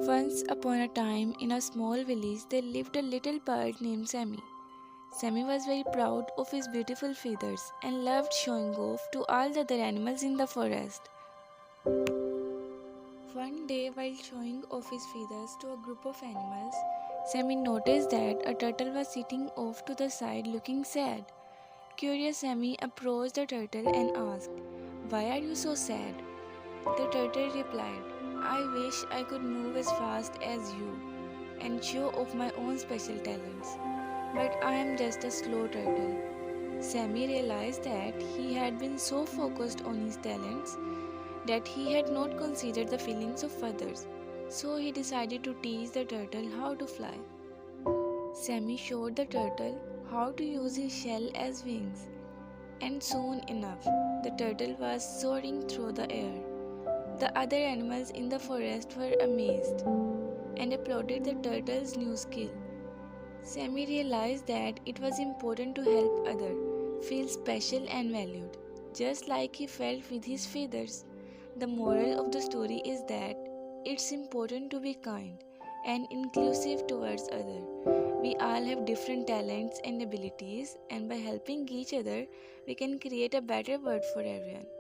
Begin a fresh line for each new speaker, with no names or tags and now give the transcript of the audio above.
Once upon a time, in a small village, there lived a little bird named Sammy. Sammy was very proud of his beautiful feathers and loved showing off to all the other animals in the forest. One day, while showing off his feathers to a group of animals, Sammy noticed that a turtle was sitting off to the side looking sad. Curious Sammy approached the turtle and asked, "Why are you so sad?" The turtle replied, "I wish I could move as fast as you and show off my own special talents. But I am just a slow turtle." Sammy realized that he had been so focused on his talents that he had not considered the feelings of others. So he decided to teach the turtle how to fly. Sammy showed the turtle how to use his shell as wings, and soon enough, the turtle was soaring through the air. The other animals in the forest were amazed and applauded the turtle's new skill. Sammy realized that it was important to help others feel special and valued, just like he felt with his feathers. The moral of the story is that it's important to be kind and inclusive towards others. We all have different talents and abilities, and by helping each other, we can create a better world for everyone.